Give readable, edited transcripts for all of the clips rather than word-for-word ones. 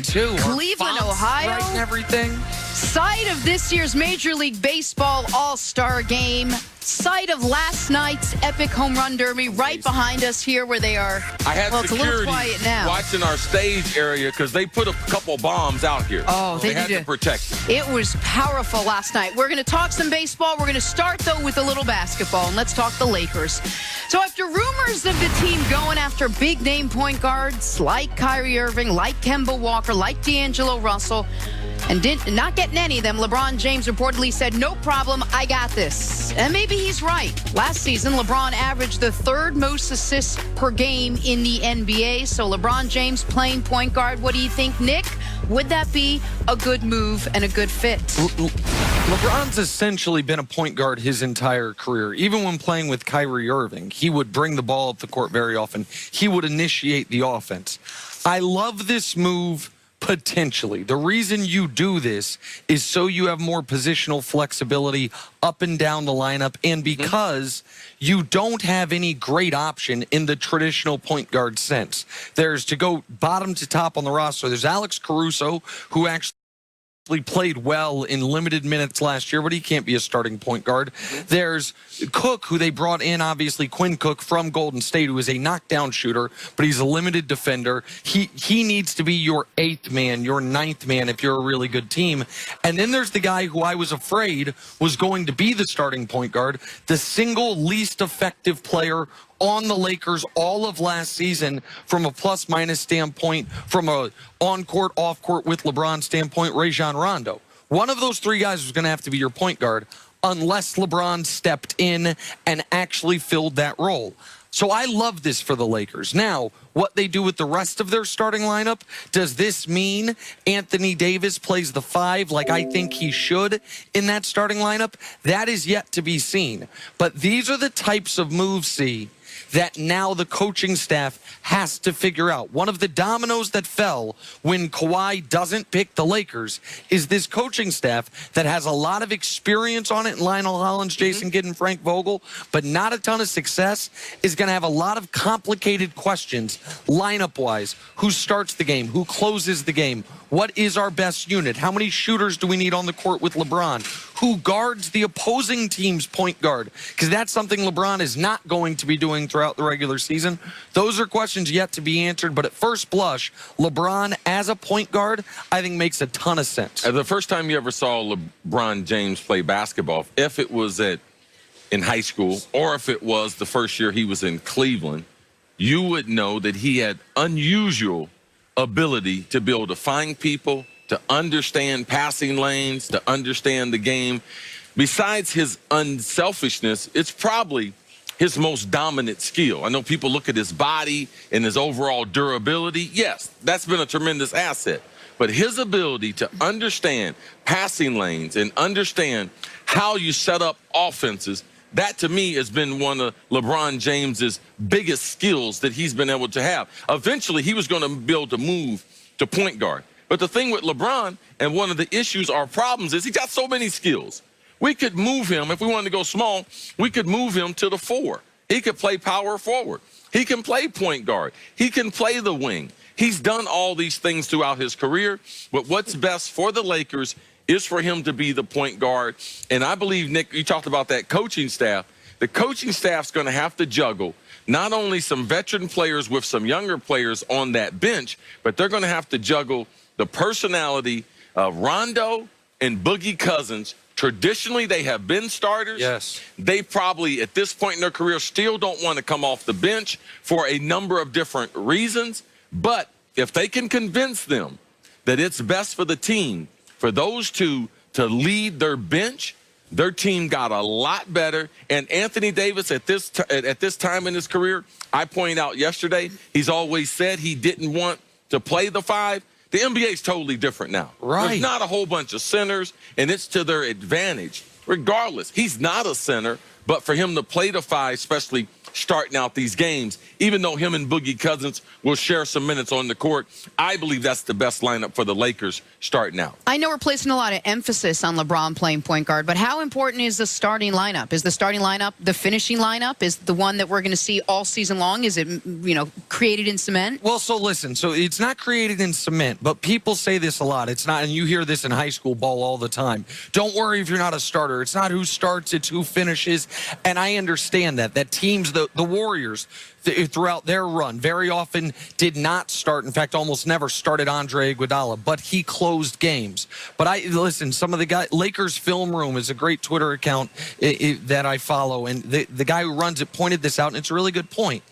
too. Cleveland, Ohio. Right and everything. Site of this year's Major League Baseball All-Star Game. Site of last night's epic home run derby right behind us here where they are. I had it's a little security quiet now. watching our stage area because they put a couple bombs out here. Oh, they had to protect it. It was powerful last night. We're going to talk some baseball. We're going to start, though, with a little basketball, and let's talk the Lakers. So after rumors of the team going after big-name point guards like Kyrie Irving, like Kemba Walker, like D'Angelo Russell, and not getting any of them, LeBron James reportedly said, no problem, I got this. And maybe he's right. Last season, LeBron averaged the third most assists per game in the NBA. So LeBron James playing point guard. What do you think, Nick? Would that be a good move and a good fit? LeBron's essentially been a point guard his entire career. Even when playing with Kyrie Irving, he would bring the ball up the court very often. He would initiate the offense. I love this move. Potentially. The reason you do this is so you have more positional flexibility up and down the lineup, and because you don't have any great option in the traditional point guard sense. There's, to go bottom to top on the roster, there's Alex Caruso, who actually played well in limited minutes last year, but he can't be a starting point guard. There's Cook, who they brought in, obviously, Quinn Cook from Golden State, who is a knockdown shooter, but he's a limited defender. He needs to be your 8th man, your 9th man if you're a really good team. And then there's the guy who I was afraid was going to be the starting point guard, the single least effective player on the Lakers all of last season from a plus-minus standpoint, from a on-court, off-court with LeBron standpoint, Rajon Rondo. One of those three guys was going to have to be your point guard unless LeBron stepped in and actually filled that role. So I love this for the Lakers. Now, what they do with the rest of their starting lineup, does this mean Anthony Davis plays the 5 like I think he should in that starting lineup? That is yet to be seen. But these are the types of moves, see, that now the coaching staff has to figure out. One of the dominoes that fell when Kawhi doesn't pick the Lakers is this coaching staff that has a lot of experience on it, Lionel Hollins, Jason Kidd, and Frank Vogel, but not a ton of success, is going to have a lot of complicated questions lineup-wise. Who starts the game? Who closes the game? What is our best unit? How many shooters do we need on the court with LeBron? Who guards the opposing team's point guard? Because that's something LeBron is not going to be doing throughout the regular season. Those are questions yet to be answered, but at first blush, LeBron as a point guard, I think makes a ton of sense. The first time you ever saw LeBron James play basketball, if it was in high school or if it was the first year he was in Cleveland, you would know that he had unusual ability to be able to find people, to understand passing lanes, to understand the game. Besides his unselfishness, it's probably his most dominant skill. I know people look at his body and his overall durability. Yes, that's been a tremendous asset. But his ability to understand passing lanes and understand how you set up offenses, that to me has been one of LeBron James's biggest skills that he's been able to have. Eventually, he was going to be able to move to point guard. But the thing with LeBron, and one of the issues or problems, is he got so many skills. We could move him, if we wanted to go small, we could move him to the 4. He could play power forward. He can play point guard. He can play the wing. He's done all these things throughout his career. But what's best for the Lakers is for him to be the point guard. And I believe, Nick, you talked about that coaching staff. The coaching staff's going to have to juggle not only some veteran players with some younger players on that bench, but they're going to have to juggle the personality of Rondo and Boogie Cousins. Traditionally, they have been starters. Yes. They probably, at this point in their career, still don't want to come off the bench for a number of different reasons. But if they can convince them that it's best for the team for those two to lead their bench, their team got a lot better. And Anthony Davis, at this time in his career, I pointed out yesterday, he's always said he didn't want to play the 5. The NBA is totally different now. Right. There's not a whole bunch of centers, and it's to their advantage. Regardless, he's not a center, but for him to play the 5, especially starting out these games. Even though him and Boogie Cousins will share some minutes on the court, I believe that's the best lineup for the Lakers starting out. I know we're placing a lot of emphasis on LeBron playing point guard, but how important is the starting lineup? Is the starting lineup the finishing lineup? Is the one that we're going to see all season long? Is it, created in cement? Well, so listen, so it's not created in cement, but people say this a lot. It's not, and you hear this in high school ball all the time. Don't worry if you're not a starter. It's not who starts, it's who finishes. And I understand that teams, the Warriors, throughout their run, very often did not start. In fact, almost never started Andre Iguodala, but he closed games. But listen, some of the guys, Lakers Film Room is a great Twitter account that I follow, and the guy who runs it pointed this out, and it's a really good point.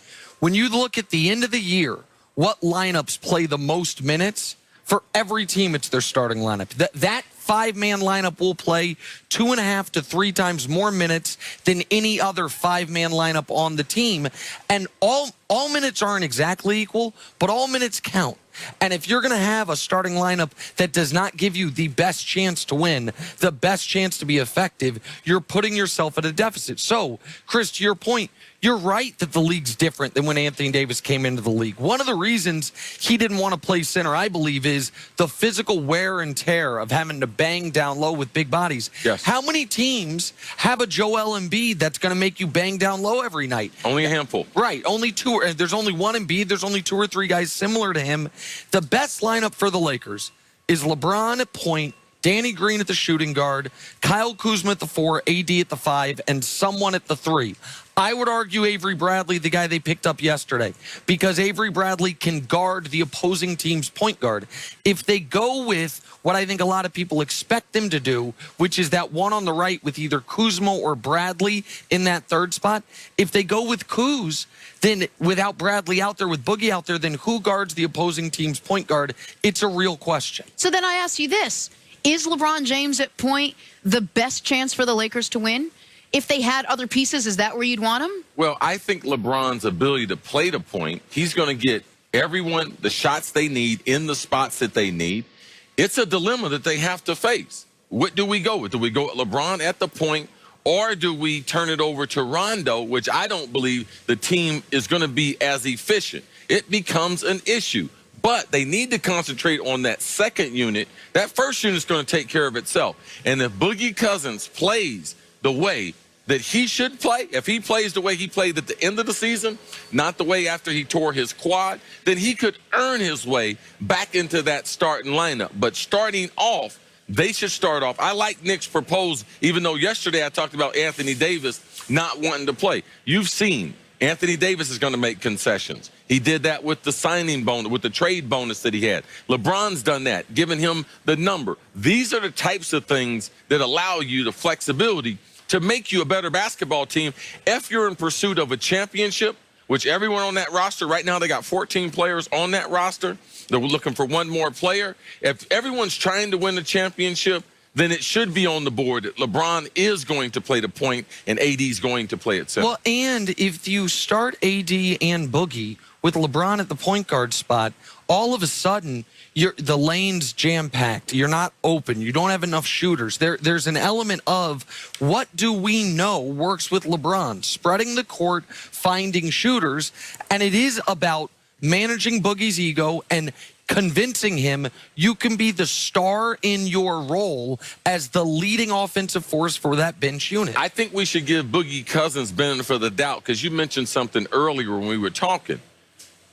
When you look at the end of the year, what lineups play the most minutes? For every team, it's their starting lineup. That five-man lineup will play 2.5 to 3 times more minutes than any other five-man lineup on the team. And all minutes aren't exactly equal, but all minutes count. And if you're going to have a starting lineup that does not give you the best chance to win, the best chance to be effective, you're putting yourself at a deficit. So, Chris, to your point, you're right that the league's different than when Anthony Davis came into the league. One of the reasons he didn't want to play center, I believe, is the physical wear and tear of having to bang down low with big bodies. Yes. How many teams have a Joel Embiid that's going to make you bang down low every night? Only a handful. Right. Only two. There's only one Embiid. There's only 2 or 3 guys similar to him. The best lineup for the Lakers is LeBron at point, Danny Green at the shooting guard, Kyle Kuzma at the 4, AD at the 5, and someone at the 3. I would argue Avery Bradley, the guy they picked up yesterday, because Avery Bradley can guard the opposing team's point guard. If they go with what I think a lot of people expect them to do, which is that one on the right with either Kuzma or Bradley in that third spot, if they go with Kuz, then without Bradley out there, with Boogie out there, then who guards the opposing team's point guard? It's a real question. So then I ask you this. Is LeBron James at point the best chance for the Lakers to win? If they had other pieces, is that where you'd want him? Well, I think LeBron's ability to play the point, he's going to get everyone the shots they need in the spots that they need. It's a dilemma that they have to face. What do we go with? Do we go with LeBron at the point, or do we turn it over to Rondo, which I don't believe the team is going to be as efficient? It becomes an issue. But they need to concentrate on that second unit. That first unit is going to take care of itself. And if Boogie Cousins plays the way that he should play, if he plays the way he played at the end of the season, not the way after he tore his quad, then he could earn his way back into that starting lineup. But starting off, they should start off. I like Nick's proposal, even though yesterday I talked about Anthony Davis not wanting to play. You've seen Anthony Davis is going to make concessions. He did that with the signing bonus, with the trade bonus that he had. LeBron's done that, giving him the number. These are the types of things that allow you the flexibility to make you a better basketball team if you're in pursuit of a championship, which everyone on that roster, right now they got 14 players on that roster. They're looking for one more player. If everyone's trying to win the championship, then it should be on the board that LeBron is going to play the point and AD is going to play it center. Well, and if you start AD and Boogie with LeBron at the point guard spot, all of a sudden the lane's jam-packed. You're not open. You don't have enough shooters. There's an element of what do we know works with LeBron? Spreading the court, finding shooters, and it is about managing Boogie's ego and convincing him you can be the star in your role as the leading offensive force for that bench unit. I think we should give Boogie Cousins benefit of the doubt, because you mentioned something earlier when we were talking.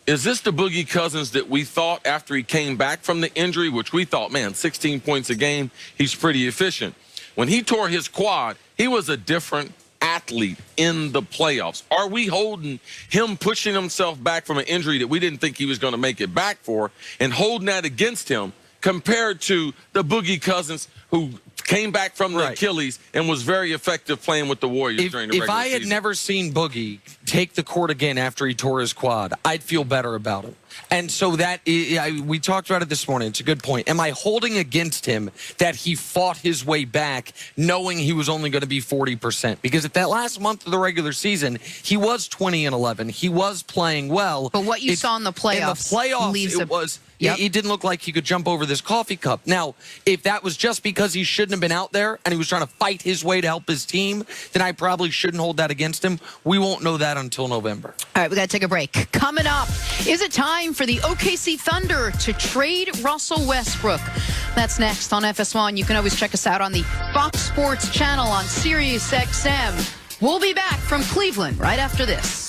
Is this the Boogie Cousins that we thought after he came back from the injury, which we thought, man, 16 points a game, he's pretty efficient. When he tore his quad, he was a different athlete in the playoffs. Are we holding him pushing himself back from an injury that we didn't think he was going to make it back for and holding that against him compared to the Boogie Cousins who came back from the Achilles and was very effective playing with the Warriors during the regular season? If I had never seen Boogie take the court again after he tore his quad, I'd feel better about him. And so we talked about it this morning. It's a good point. Am I holding against him that he fought his way back knowing he was only going to be 40%? Because at that last month of the regular season, he was 20-11. He was playing well. But what you saw in the playoffs, it didn't look like he could jump over this coffee cup. Now, if that was just because he shouldn't have been out there and he was trying to fight his way to help his team, then I probably shouldn't hold that against him. We won't know that until November. All right, we got to take a break. Coming up, is it time for the OKC Thunder to trade Russell Westbrook? That's next on FS1. You can always check us out on the Fox Sports channel on Sirius XM. We'll be back from Cleveland right after this.